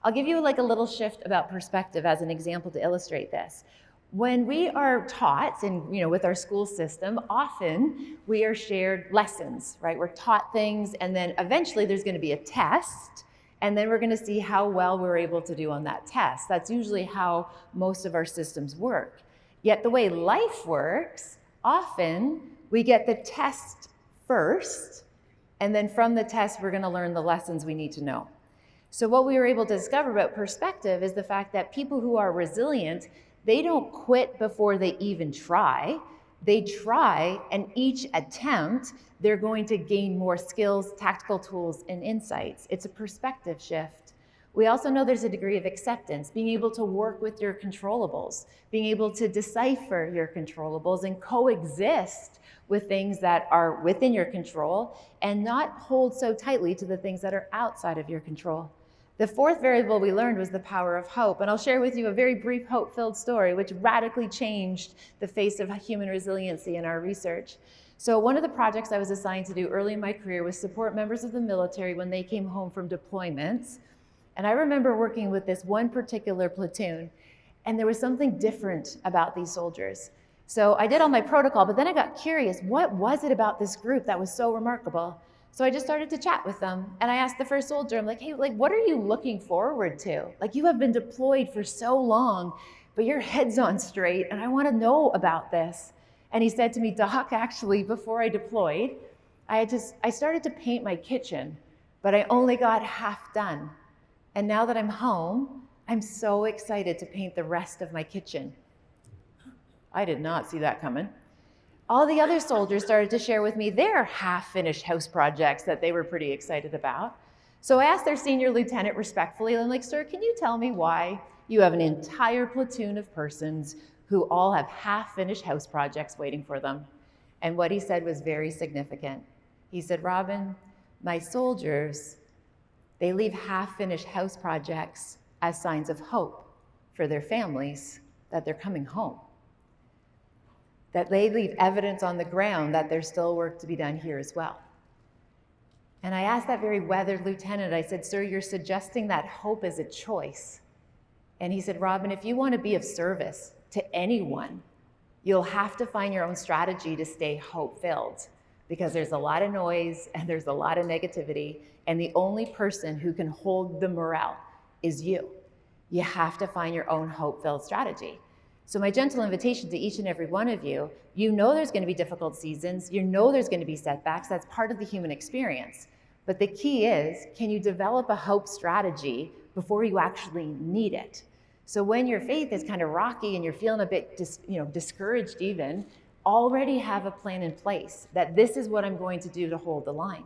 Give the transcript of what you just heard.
I'll give you like a little shift about perspective as an example to illustrate this. When we are taught, and with our school system, often we are shared lessons, right? We're taught things, and then eventually there's going to be a test, and then we're going to see how well we're able to do on that test. That's usually how most of our systems work. Yet the way life works, often we get the test first, and then from the test we're going to learn the lessons we need to know. So what we were able to discover about perspective is the fact that people who are resilient, they don't quit before they even try. They try, and each attempt, they're going to gain more skills, tactical tools, and insights. It's a perspective shift. We also know there's a degree of acceptance, being able to work with your controllables, being able to decipher your controllables and coexist with things that are within your control and not hold so tightly to the things that are outside of your control. The fourth variable we learned was the power of hope, and I'll share with you a very brief hope-filled story which radically changed the face of human resiliency in our research. So one of the projects I was assigned to do early in my career was support members of the military when they came home from deployments. And I remember working with this one particular platoon, and there was something different about these soldiers. So I did all my protocol, but then I got curious, what was it about this group that was so remarkable? So I just started to chat with them, and I asked the first soldier, I'm like, hey, what are you looking forward to? Like, you have been deployed for so long, but your head's on straight, and I want to know about this. And he said to me, Doc, actually, before I deployed, I started to paint my kitchen, but I only got half done. And now that I'm home, I'm so excited to paint the rest of my kitchen. I did not see that coming. All the other soldiers started to share with me their half-finished house projects that they were pretty excited about. So I asked their senior lieutenant respectfully, I'm like, sir, can you tell me why you have an entire platoon of persons who all have half-finished house projects waiting for them? And what he said was very significant. He said, Robyne, my soldiers, they leave half-finished house projects as signs of hope for their families that they're coming home. That they leave evidence on the ground that there's still work to be done here as well. And I asked that very weathered lieutenant, I said, sir, you're suggesting that hope is a choice. And he said, Robyne, if you want to be of service to anyone, you'll have to find your own strategy to stay hope-filled, because there's a lot of noise and there's a lot of negativity, and the only person who can hold the morale is you. You have to find your own hope-filled strategy. So my gentle invitation to each and every one of you, you know there's going to be difficult seasons, you know there's going to be setbacks, that's part of the human experience. But the key is, can you develop a hope strategy before you actually need it? So when your faith is kind of rocky and you're feeling a bit discouraged even, already have a plan in place that this is what I'm going to do to hold the line.